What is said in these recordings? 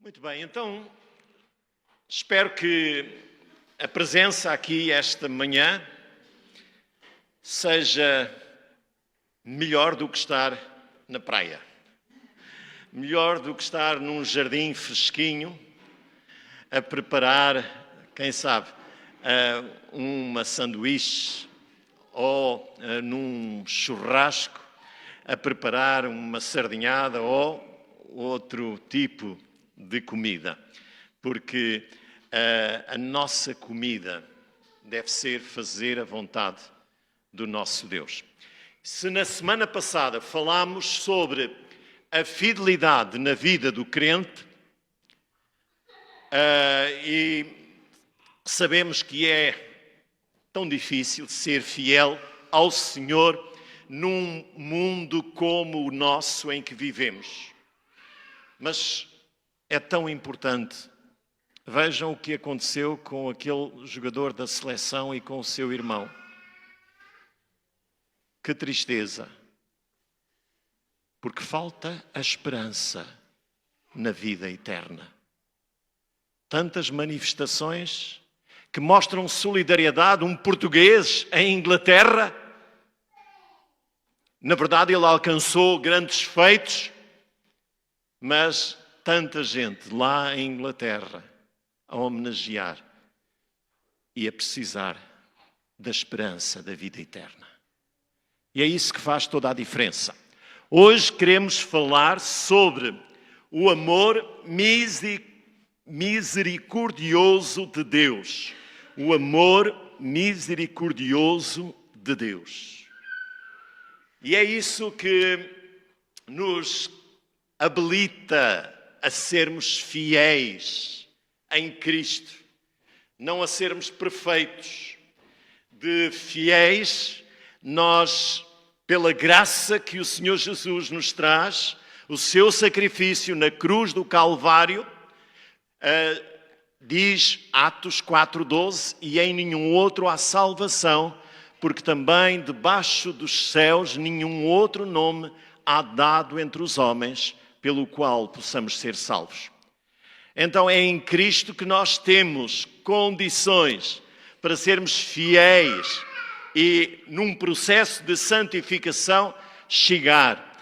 Muito bem, então espero que a presença aqui esta manhã seja melhor do que estar na praia, melhor do que estar num jardim fresquinho a preparar, quem sabe, uma sanduíche ou num churrasco a preparar uma sardinhada ou outro tipo de comida, porque a nossa comida deve ser fazer a vontade do nosso Deus. Se na semana passada falámos sobre a fidelidade na vida do crente, e sabemos que é tão difícil ser fiel ao Senhor num mundo como o nosso em que vivemos. Mas é tão importante. Vejam o que aconteceu com aquele jogador da seleção e com o seu irmão. Que tristeza. Porque falta a esperança na vida eterna. Tantas manifestações que mostram solidariedade. Um português em Inglaterra, na verdade ele alcançou grandes feitos, mas tanta gente lá em Inglaterra a homenagear e a precisar da esperança da vida eterna. E é isso que faz toda a diferença. Hoje queremos falar sobre o amor misericordioso de Deus. O amor misericordioso de Deus. E é isso que nos habilita a sermos fiéis em Cristo, não a sermos perfeitos. De fiéis, nós, pela graça que o Senhor Jesus nos traz, o seu sacrifício na cruz do Calvário, diz Atos 4:12, e em nenhum outro há salvação, porque também debaixo dos céus nenhum outro nome há dado entre os homens pelo qual possamos ser salvos. Então é em Cristo que nós temos condições para sermos fiéis e, num processo de santificação, chegar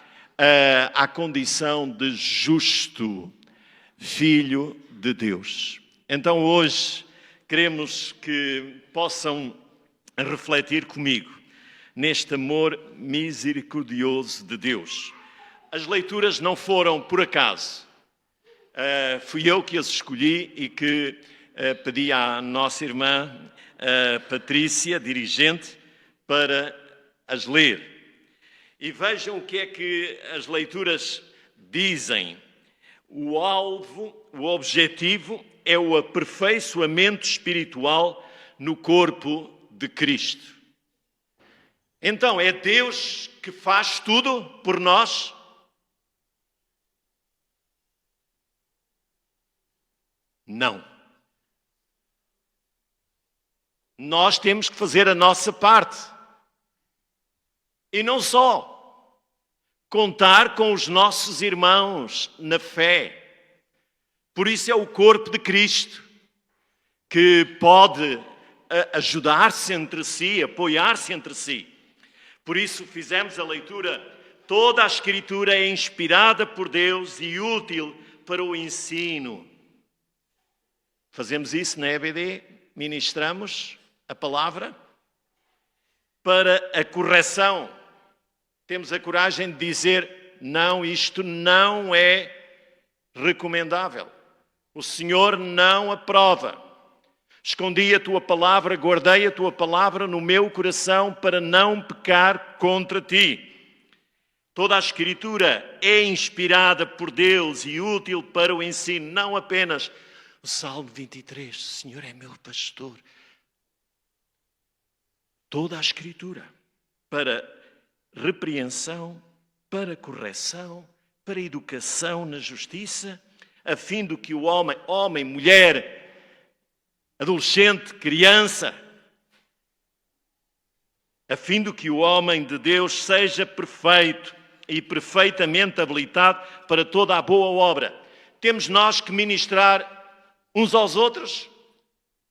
à condição de justo filho de Deus. Então hoje queremos que possam refletir comigo neste amor misericordioso de Deus. As leituras não foram por acaso. Fui eu que as escolhi e que pedi à nossa irmã Patrícia, dirigente, para as ler. E vejam o que é que as leituras dizem. O alvo, o objetivo é o aperfeiçoamento espiritual no corpo de Cristo. Então, é Deus que faz tudo por nós? Não. Nós temos que fazer a nossa parte. E não só. Contar com os nossos irmãos na fé. Por isso é o corpo de Cristo que pode ajudar-se entre si, apoiar-se entre si. Por isso fizemos a leitura. Toda a Escritura é inspirada por Deus e útil para o ensino. Fazemos isso na EBD, ministramos a palavra. Para a correção, temos a coragem de dizer, não, isto não é recomendável. O Senhor não aprova. Escondi a tua palavra, guardei a tua palavra no meu coração para não pecar contra ti. Toda a Escritura é inspirada por Deus e útil para o ensino, não apenas o Salmo 23, o Senhor é meu pastor. Toda a Escritura para repreensão, para correção, para educação na justiça, a fim de que o homem, mulher, adolescente, criança, a fim de que o homem de Deus seja perfeito e perfeitamente habilitado para toda a boa obra. temos nós que ministrar uns aos outros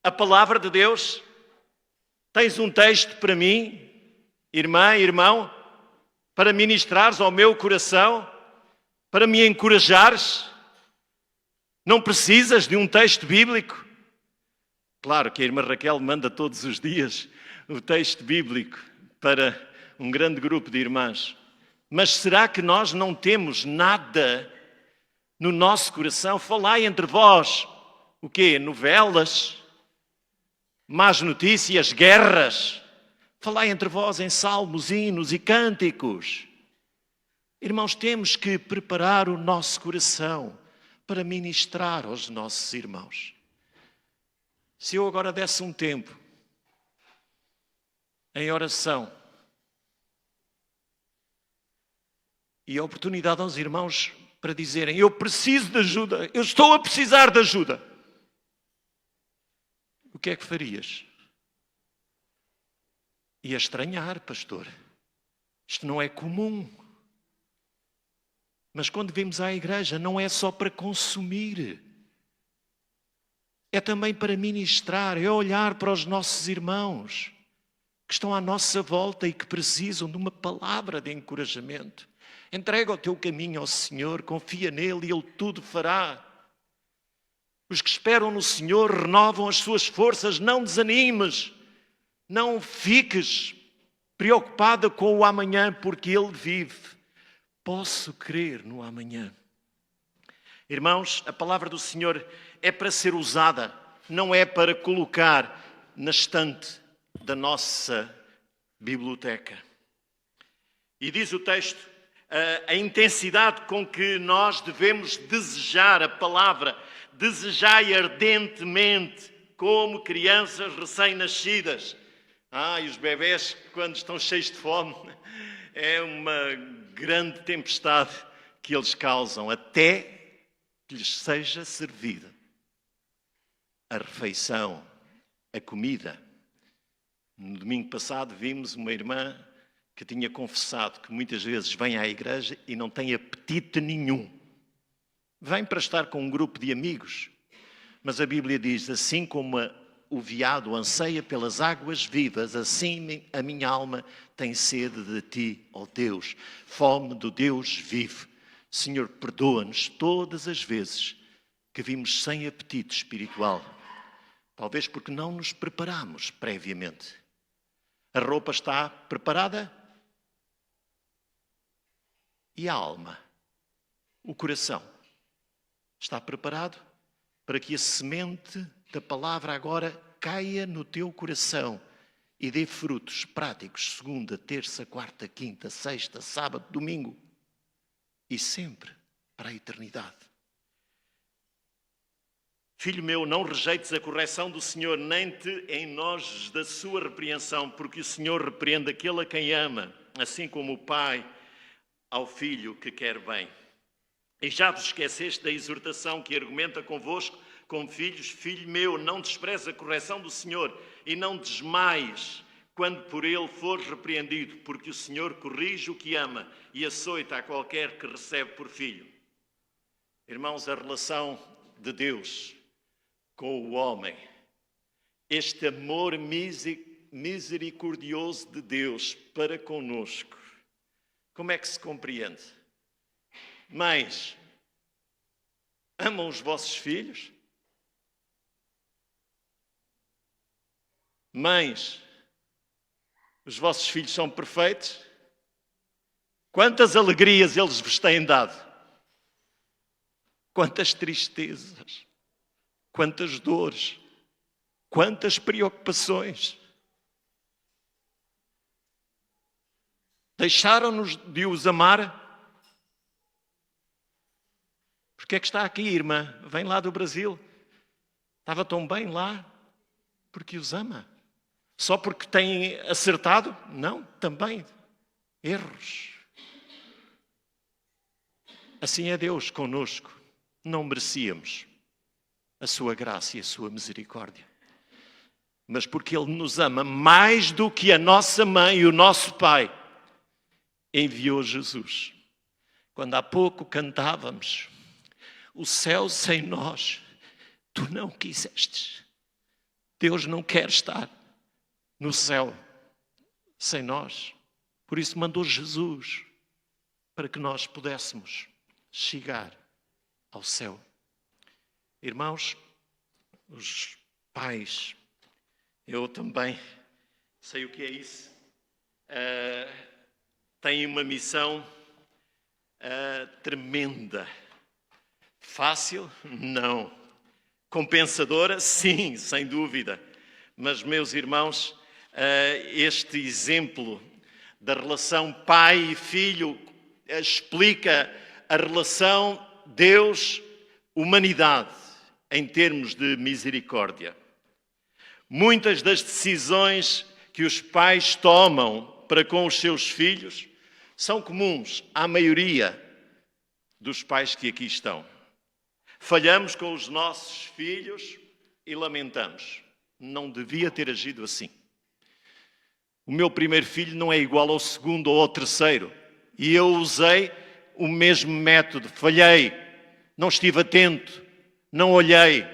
a palavra de Deus. Tens um texto para mim, irmã, irmão, para ministrares ao meu coração, para me encorajares? Não precisas de um texto bíblico? Claro que a irmã Raquel manda todos os dias o texto bíblico para um grande grupo de irmãs. Mas será que nós não temos nada no nosso coração? Falai entre vós, o quê? Novelas? Más notícias? Guerras? Falai entre vós em salmos, hinos e cânticos. Irmãos, temos que preparar o nosso coração para ministrar aos nossos irmãos. Se eu agora desse um tempo em oração e a oportunidade aos irmãos para dizerem: eu preciso de ajuda, eu estou a precisar de ajuda, o que é que farias? Ia estranhar, pastor. Isto não é comum. Mas quando vimos à igreja, não é só para consumir. É também para ministrar, é olhar para os nossos irmãos que estão à nossa volta e que precisam de uma palavra de encorajamento. Entrega o teu caminho ao Senhor, confia nele e Ele tudo fará. Os que esperam no Senhor renovam as suas forças, não desanimes, não fiques preocupada com o amanhã, porque Ele vive. Posso crer no amanhã. Irmãos, a palavra do Senhor é para ser usada, não é para colocar na estante da nossa biblioteca. E diz o texto, a intensidade com que nós devemos desejar a palavra, desejai ardentemente, como crianças recém-nascidas. E os bebés, quando estão cheios de fome, é uma grande tempestade que eles causam, até que lhes seja servida a refeição, a comida. No domingo passado vimos uma irmã que tinha confessado que muitas vezes vem à igreja e não tem apetite nenhum. Vem para estar com um grupo de amigos, mas a Bíblia diz: assim como o veado anseia pelas águas vivas, assim a minha alma tem sede de ti, ó Deus, fome do Deus vivo. Senhor, perdoa-nos todas as vezes que vimos sem apetite espiritual, talvez porque não nos preparamos previamente. A roupa está preparada? E a alma? O coração? Está preparado para que a semente da palavra agora caia no teu coração e dê frutos práticos segunda, terça, quarta, quinta, sexta, sábado, domingo e sempre para a eternidade? Filho meu, não rejeites a correção do Senhor, nem te enojes da sua repreensão, porque o Senhor repreende aquele a quem ama, assim como o pai ao filho que quer bem. E já vos esqueceste da exortação que argumenta convosco como filhos? Filho meu, não desprezes a correção do Senhor e não desmaies quando por ele fores repreendido, porque o Senhor corrige o que ama e açoita a qualquer que recebe por filho. Irmãos, a relação de Deus com o homem, este amor misericordioso de Deus para conosco, como é que se compreende? Mães, amam os vossos filhos? Mães, os vossos filhos são perfeitos? Quantas alegrias eles vos têm dado? Quantas tristezas, quantas dores, quantas preocupações. Deixaram-nos de os amar? Porque é que está aqui, irmã? Vem lá do Brasil. Estava tão bem lá porque os ama. Só porque têm acertado? Não, também erros. Assim é Deus conosco. Não merecíamos a sua graça e a sua misericórdia. Mas porque Ele nos ama mais do que a nossa mãe e o nosso pai, enviou Jesus. Quando há pouco cantávamos, o céu sem nós, tu não quisestes. Deus não quer estar no céu sem nós. Por isso mandou Jesus para que nós pudéssemos chegar ao céu. Irmãos, os pais, eu também sei o que é isso, têm uma missão tremenda. Fácil? Não. Compensadora? Sim, sem dúvida. Mas, meus irmãos, este exemplo da relação pai e filho explica a relação Deus-humanidade em termos de misericórdia. Muitas das decisões que os pais tomam para com os seus filhos são comuns à maioria dos pais que aqui estão. Falhamos com os nossos filhos e lamentamos. Não devia ter agido assim. O meu primeiro filho não é igual ao segundo ou ao terceiro. E eu usei o mesmo método. Falhei, não estive atento, não olhei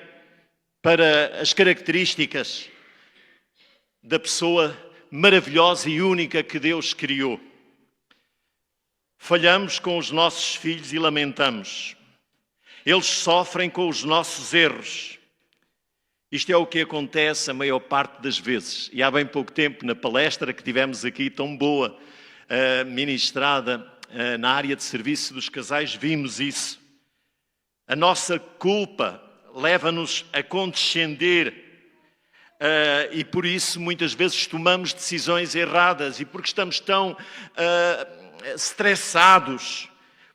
para as características da pessoa maravilhosa e única que Deus criou. Falhamos com os nossos filhos e lamentamos. Eles sofrem com os nossos erros. Isto é o que acontece a maior parte das vezes. E há bem pouco tempo, na palestra que tivemos aqui, tão boa, ministrada na área de serviço dos casais, vimos isso. A nossa culpa leva-nos a condescender e por isso muitas vezes tomamos decisões erradas e porque estamos tão estressados,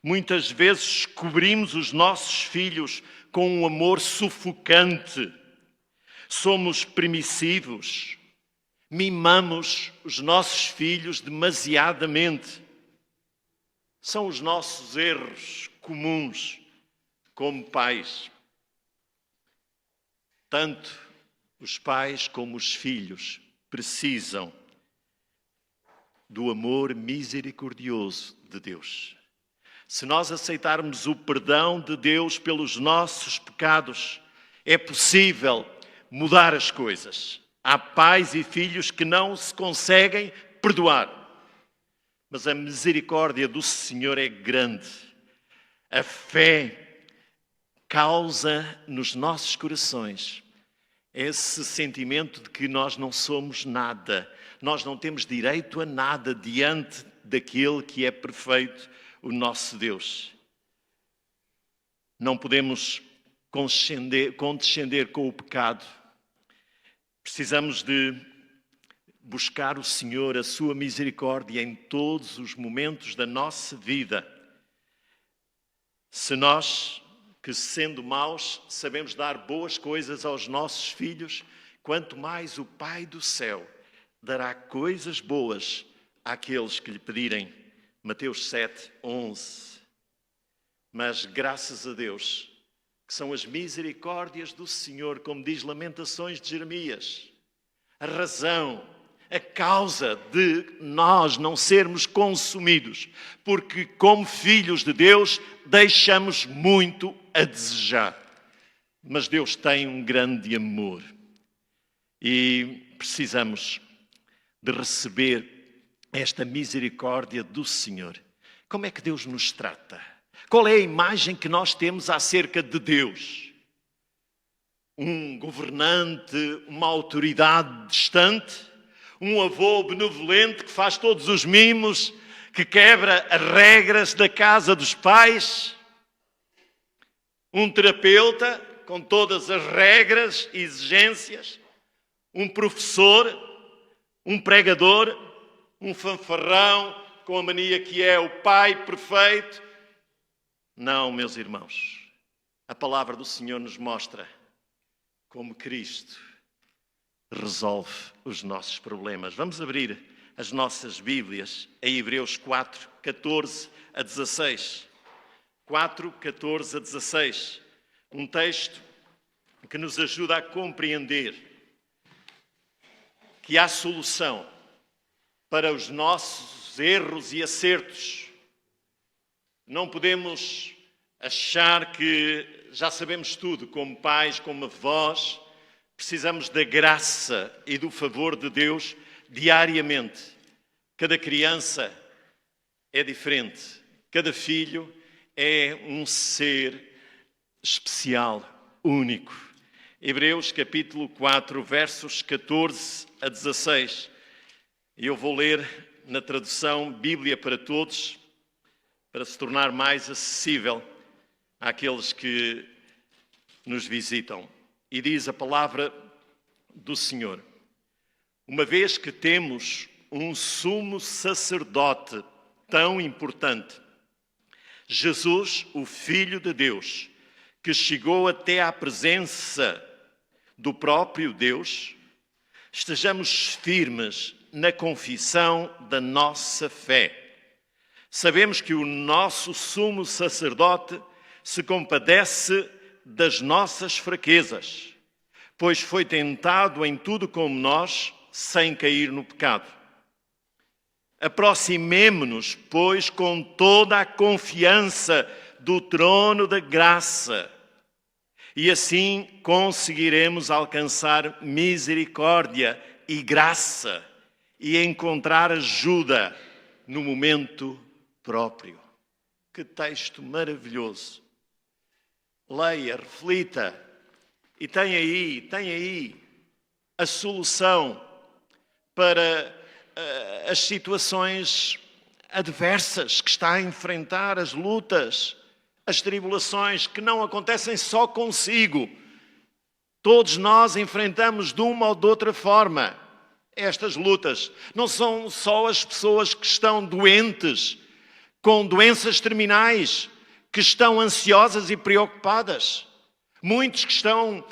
muitas vezes cobrimos os nossos filhos com um amor sufocante. Somos permissivos, mimamos os nossos filhos demasiadamente. São os nossos erros comuns como pais. Tanto os pais como os filhos precisam do amor misericordioso de Deus. Se nós aceitarmos o perdão de Deus pelos nossos pecados, é possível mudar as coisas. Há pais e filhos que não se conseguem perdoar. Mas a misericórdia do Senhor é grande. A fé causa nos nossos corações esse sentimento de que nós não somos nada. Nós não temos direito a nada diante daquele que é perfeito, o nosso Deus. Não podemos condescender com o pecado. Precisamos de buscar o Senhor, a sua misericórdia em todos os momentos da nossa vida. Se nós, que sendo maus, sabemos dar boas coisas aos nossos filhos, quanto mais o Pai do céu dará coisas boas àqueles que lhe pedirem. Mateus 7, 11. Mas graças a Deus, que são as misericórdias do Senhor, como diz Lamentações de Jeremias, a razão, a causa de nós não sermos consumidos, porque como filhos de Deus deixamos muito a desejar. Mas Deus tem um grande amor e precisamos de receber esta misericórdia do Senhor. Como é que Deus nos trata? Qual é a imagem que nós temos acerca de Deus? Um governante, uma autoridade distante? Um avô benevolente que faz todos os mimos, que quebra as regras da casa dos pais? Um terapeuta com todas as regras e exigências? Um professor? Um pregador? Um fanfarrão com a mania que é o pai perfeito? Não, meus irmãos. A palavra do Senhor nos mostra como Cristo resolve os nossos problemas. Vamos abrir as nossas Bíblias a Hebreus 4, 14 a 16. 4, 14 a 16. Um texto que nos ajuda a compreender que há solução para os nossos erros e acertos. Não podemos achar que já sabemos tudo, como pais, como avós, precisamos da graça e do favor de Deus diariamente. Cada criança é diferente, cada filho é um ser especial, único. Hebreus capítulo 4, versos 14 a 16. Eu vou ler na tradução Bíblia para Todos, para se tornar mais acessível àqueles que nos visitam. E diz a palavra do Senhor: uma vez que temos um sumo sacerdote tão importante, Jesus, o Filho de Deus, que chegou até à presença do próprio Deus, estejamos firmes na confissão da nossa fé. Sabemos que o nosso sumo sacerdote se compadece das nossas fraquezas, pois foi tentado em tudo como nós, sem cair no pecado. Aproximemo-nos, pois, com toda a confiança do trono da graça, e assim conseguiremos alcançar misericórdia e graça e encontrar ajuda no momento próprio. Que texto maravilhoso! Leia, reflita e tem aí a solução para as situações adversas que está a enfrentar, as lutas, as tribulações que não acontecem só consigo. Todos nós enfrentamos de uma ou de outra forma estas lutas. Não são só as pessoas que estão doentes, com doenças terminais, que estão ansiosas e preocupadas. Muitos que estão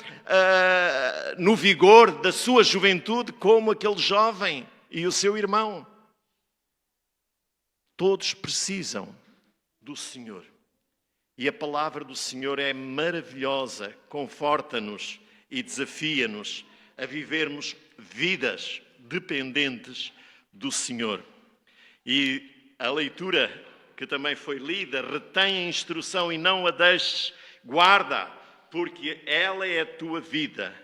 no vigor da sua juventude, como aquele jovem e o seu irmão. Todos precisam do Senhor. E a palavra do Senhor é maravilhosa, conforta-nos e desafia-nos a vivermos vidas dependentes do Senhor. E a leitura que também foi lida, retém a instrução e não a deixes, guarda, porque ela é a tua vida.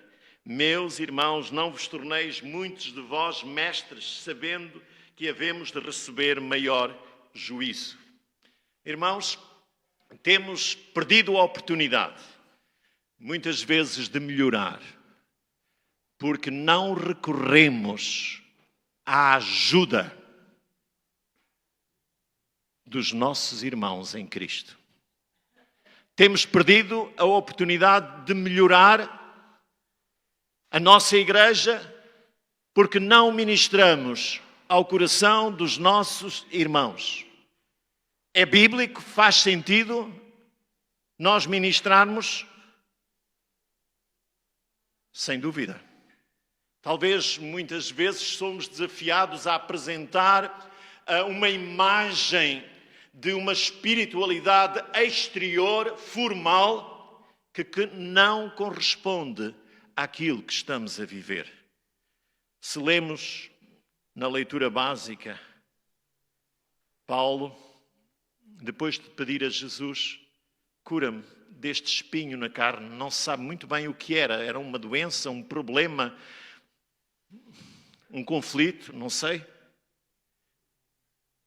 Meus irmãos, não vos torneis muitos de vós mestres, sabendo que havemos de receber maior juízo. Irmãos, temos perdido a oportunidade, muitas vezes, de melhorar, porque não recorremos à ajuda dos nossos irmãos em Cristo. Temos perdido a oportunidade de melhorar a nossa igreja porque não ministramos ao coração dos nossos irmãos. É bíblico, faz sentido nós ministrarmos? Sem dúvida. Talvez muitas vezes somos desafiados a apresentar uma imagem de uma espiritualidade exterior, formal, que não corresponde àquilo que estamos a viver. Se lemos na leitura básica, Paulo, depois de pedir a Jesus, cura-me deste espinho na carne, não se sabe muito bem o que era uma doença, um problema, um conflito, não sei.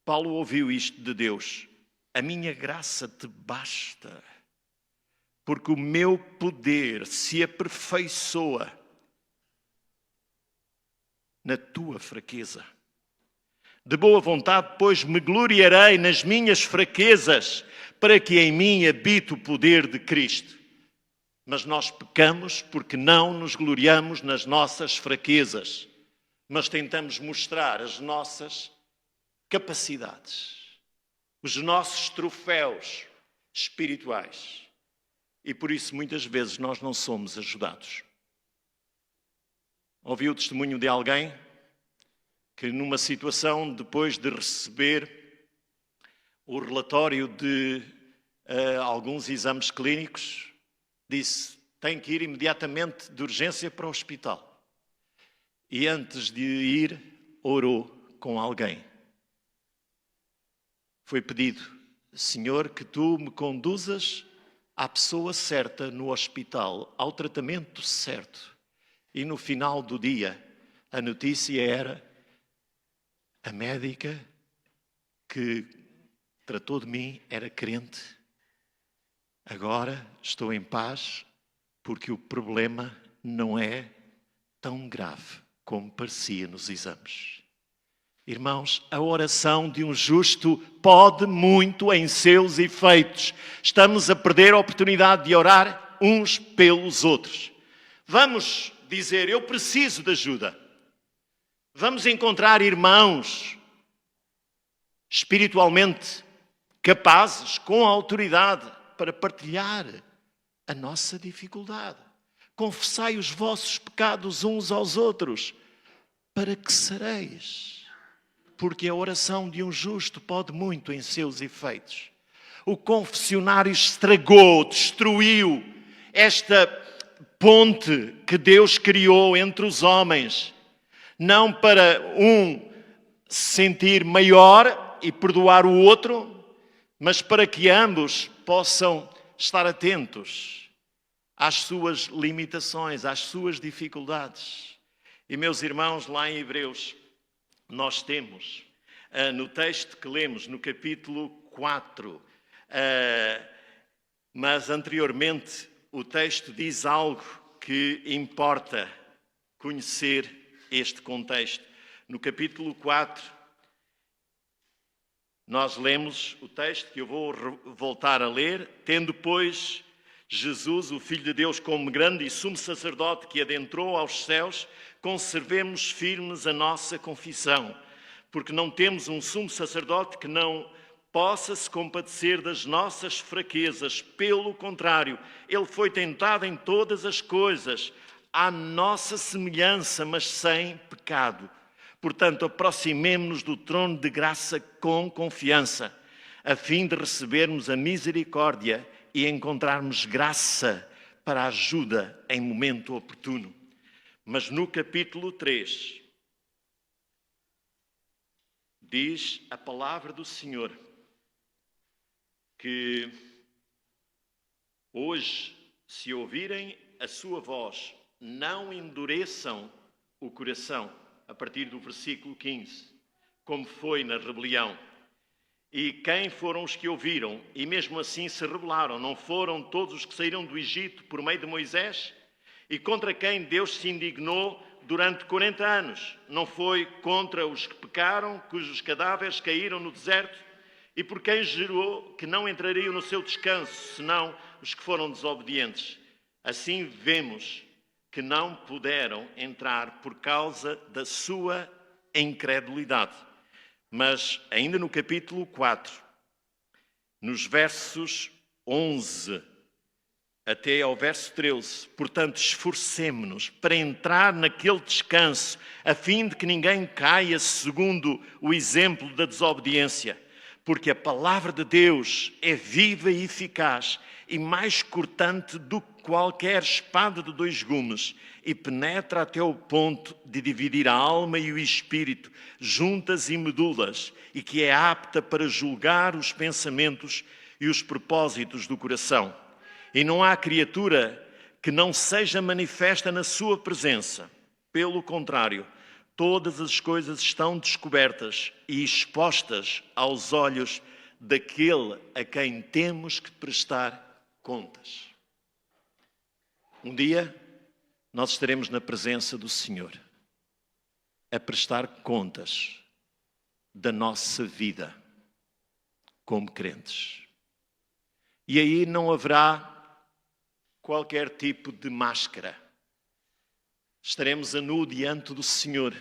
Paulo ouviu isto de Deus: a minha graça te basta, porque o meu poder se aperfeiçoa na tua fraqueza. De boa vontade, pois, me gloriarei nas minhas fraquezas, para que em mim habite o poder de Cristo. Mas nós pecamos porque não nos gloriamos nas nossas fraquezas, mas tentamos mostrar as nossas capacidades, os nossos troféus espirituais. E por isso muitas vezes nós não somos ajudados. Ouvi o testemunho de alguém que numa situação, depois de receber o relatório de alguns exames clínicos, disse: tem que ir imediatamente de urgência para o hospital. E antes de ir, orou com alguém. Foi pedido: Senhor, que tu me conduzas à pessoa certa no hospital, ao tratamento certo. E no final do dia, a notícia era: a médica que tratou de mim era crente. Agora estou em paz porque o problema não é tão grave como parecia nos exames. Irmãos, a oração de um justo pode muito em seus efeitos. Estamos a perder a oportunidade de orar uns pelos outros. Vamos dizer: eu preciso de ajuda. Vamos encontrar irmãos espiritualmente capazes, com autoridade, para partilhar a nossa dificuldade. Confessai os vossos pecados uns aos outros, para que sareis. Porque a oração de um justo pode muito em seus efeitos. O confessionário estragou, destruiu esta ponte que Deus criou entre os homens. Não para um se sentir maior e perdoar o outro, mas para que ambos possam estar atentos às suas limitações, às suas dificuldades. E, meus irmãos, lá em Hebreus, nós temos, no texto que lemos, no capítulo 4, mas anteriormente o texto diz algo que importa conhecer este contexto. No capítulo 4, nós lemos o texto que eu vou voltar a ler: tendo, pois, Jesus, o Filho de Deus, como grande e sumo sacerdote que adentrou aos céus, conservemos firmes a nossa confissão, porque não temos um sumo sacerdote que não possa se compadecer das nossas fraquezas. Pelo contrário, ele foi tentado em todas as coisas, à nossa semelhança, mas sem pecado. Portanto, aproximemo-nos do trono de graça com confiança, a fim de recebermos a misericórdia e encontrarmos graça para a ajuda em momento oportuno. Mas no capítulo 3, diz a palavra do Senhor que hoje, se ouvirem a sua voz, não endureçam o coração, a partir do versículo 15, como foi na rebelião. E quem foram os que ouviram e mesmo assim se rebelaram? Não foram todos os que saíram do Egito por meio de Moisés? E contra quem Deus se indignou durante 40 anos? Não foi contra os que pecaram, cujos cadáveres caíram no deserto? E por quem jurou que não entrariam no seu descanso, senão os que foram desobedientes? Assim vemos que não puderam entrar por causa da sua incredulidade. Mas ainda no capítulo 4, nos versos 11 até ao verso 13, portanto, esforcemo-nos para entrar naquele descanso, a fim de que ninguém caia segundo o exemplo da desobediência. Porque a palavra de Deus é viva e eficaz e mais cortante do que qualquer espada de 2 gumes, e penetra até o ponto de dividir a alma e o espírito, juntas e medulas, e que é apta para julgar os pensamentos e os propósitos do coração. E não há criatura que não seja manifesta na sua presença. Pelo contrário, todas as coisas estão descobertas e expostas aos olhos daquele a quem temos que prestar contas. Um dia, nós estaremos na presença do Senhor a prestar contas da nossa vida como crentes. E aí não haverá qualquer tipo de máscara. Estaremos a nu diante do Senhor.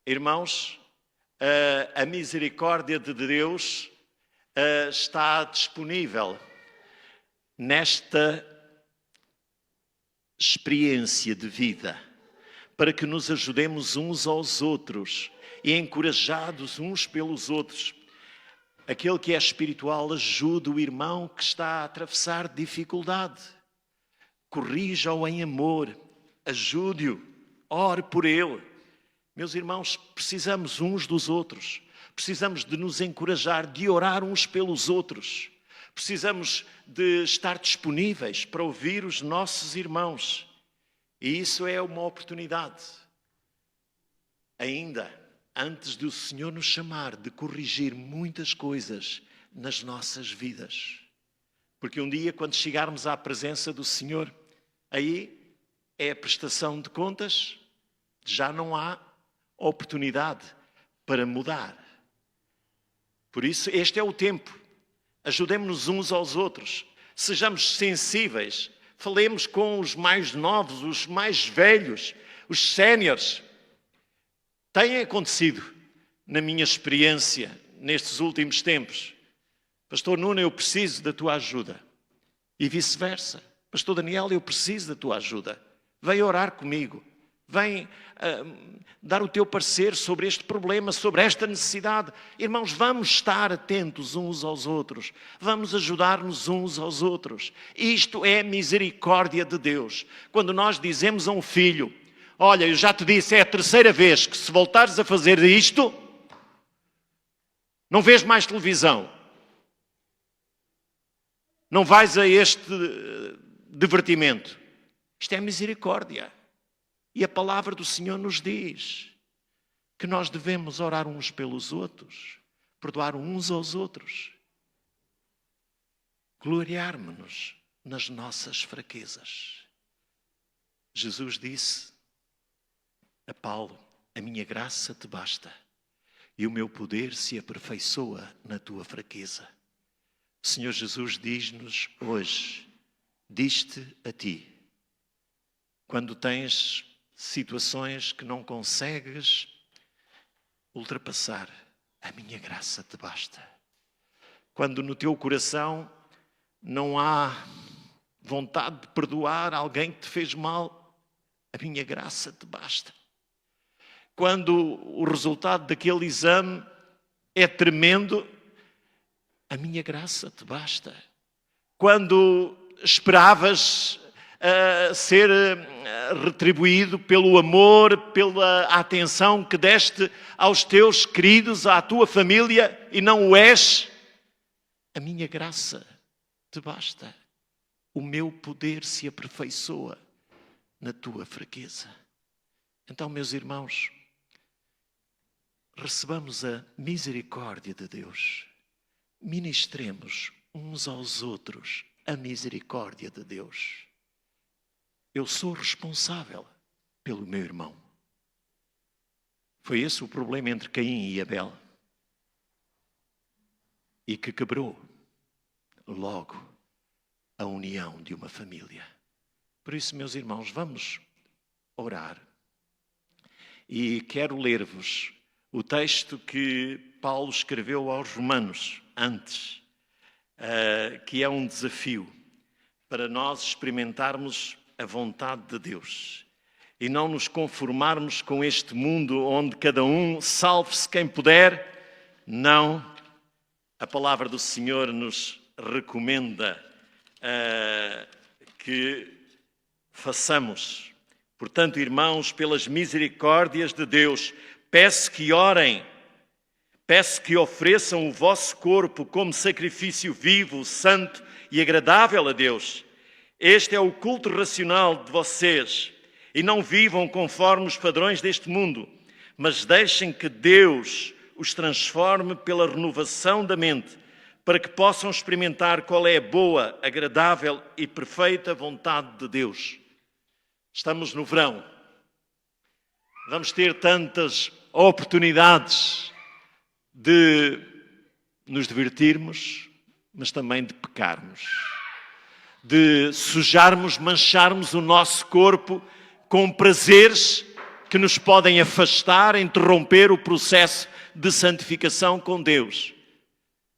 Irmãos, a misericórdia de Deus está disponível nesta experiência de vida, para que nos ajudemos uns aos outros e encorajados uns pelos outros. Aquele que é espiritual ajuda o irmão que está a atravessar dificuldade. Corrija-o em amor, ajude-o, ore por ele. Meus irmãos, precisamos uns dos outros, precisamos de nos encorajar, de orar uns pelos outros, Precisamos de estar disponíveis para ouvir os nossos irmãos. E isso é uma oportunidade. Ainda antes do Senhor nos chamar de corrigir muitas coisas nas nossas vidas. Porque um dia, quando chegarmos à presença do Senhor, aí é a prestação de contas, já não há oportunidade para mudar. Por isso, este é o tempo. Ajudemos-nos uns aos outros. Sejamos sensíveis. Falemos com os mais novos, os mais velhos, os séniores. Tem acontecido, na minha experiência, nestes últimos tempos. Pastor Nuno, eu preciso da tua ajuda. E vice-versa. Pastor Daniel, eu preciso da tua ajuda. Vem orar comigo. Vem dar o teu parecer sobre este problema, sobre esta necessidade. Irmãos, vamos estar atentos uns aos outros. Vamos ajudar-nos uns aos outros. Isto é misericórdia de Deus. Quando nós dizemos a um filho, olha, eu já te disse, é a terceira vez que se voltares a fazer isto, não vês mais televisão. Não vais a este divertimento. Isto é misericórdia. E a palavra do Senhor nos diz que nós devemos orar uns pelos outros, perdoar uns aos outros, gloriarmos-nos nas nossas fraquezas. Jesus disse a Paulo, a minha graça te basta e o meu poder se aperfeiçoa na tua fraqueza. O Senhor Jesus diz-nos hoje, diz-te a ti, quando tens situações que não consegues ultrapassar, a minha graça te basta. Quando no teu coração não há vontade de perdoar alguém que te fez mal, a minha graça te basta. Quando o resultado daquele exame é tremendo, a minha graça te basta. Quando esperavas ser retribuído pelo amor, pela atenção que deste aos teus queridos, à tua família, e não o és, a minha graça te basta. O meu poder se aperfeiçoa na tua fraqueza. Então, meus irmãos, recebamos a misericórdia de Deus. Ministremos uns aos outros a misericórdia de Deus. Eu sou responsável pelo meu irmão. Foi esse o problema entre Caim e Abel. E que quebrou logo a união de uma família. Por isso, meus irmãos, vamos orar. E quero ler-vos o texto que Paulo escreveu aos Romanos antes, que é um desafio para nós experimentarmos a vontade de Deus e não nos conformarmos com este mundo onde cada um salve-se quem puder. Não, a palavra do Senhor nos recomenda que façamos. Portanto, irmãos, pelas misericórdias de Deus, peço que orem, peço que ofereçam o vosso corpo como sacrifício vivo, santo e agradável a Deus. Este é o culto racional de vocês. E não vivam conforme os padrões deste mundo, mas deixem que Deus os transforme pela renovação da mente, para que possam experimentar qual é a boa, agradável e perfeita vontade de Deus. Estamos no verão. Vamos ter tantas oportunidades de nos divertirmos, mas também de pecarmos. De sujarmos, mancharmos o nosso corpo com prazeres que nos podem afastar, interromper o processo de santificação com Deus.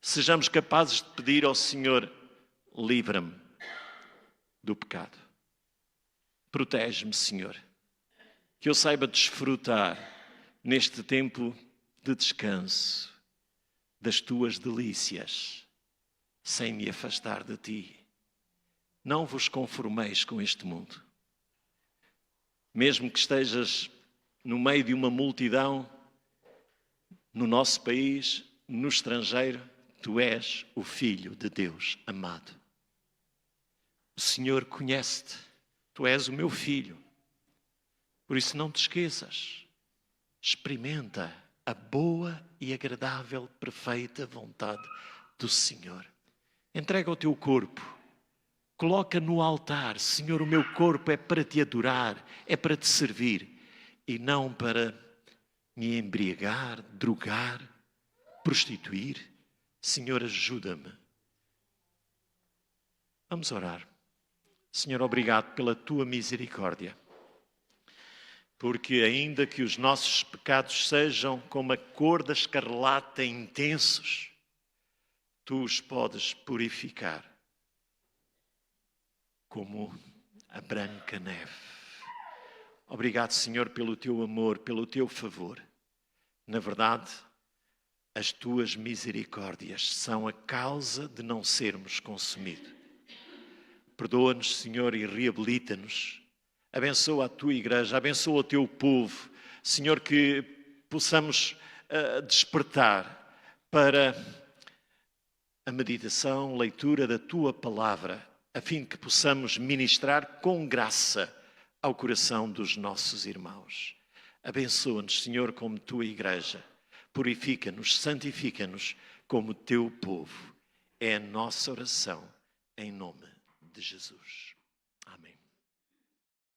Sejamos capazes de pedir ao Senhor, livra-me do pecado. Protege-me, Senhor, que eu saiba desfrutar neste tempo de descanso das tuas delícias, sem me afastar de ti. Não vos conformeis com este mundo. Mesmo que estejas no meio de uma multidão, no nosso país, no estrangeiro, Tu és o Filho de Deus amado. O Senhor conhece-te. Tu és o meu filho. Por isso não te esqueças. Experimenta a boa e agradável, perfeita vontade do Senhor. Entrega o teu corpo. Coloca no altar. Senhor, o meu corpo é para te adorar, é para te servir e não para me embriagar, drogar, prostituir. Senhor, ajuda-me. Vamos orar. Senhor, obrigado pela tua misericórdia. Porque ainda que os nossos pecados sejam como a cor da escarlata intensos, tu os podes purificar como a branca neve. Obrigado, Senhor, pelo teu amor, pelo teu favor. Na verdade, as tuas misericórdias são a causa de não sermos consumidos. Perdoa-nos, Senhor, e reabilita-nos. Abençoa a tua igreja, abençoa o teu povo. Senhor, que possamos despertar para a meditação, leitura da tua palavra, a fim de que possamos ministrar com graça ao coração dos nossos irmãos. Abençoa-nos, Senhor, como tua igreja. Purifica-nos, santifica-nos como teu povo. É a nossa oração, em nome de Jesus. Amém.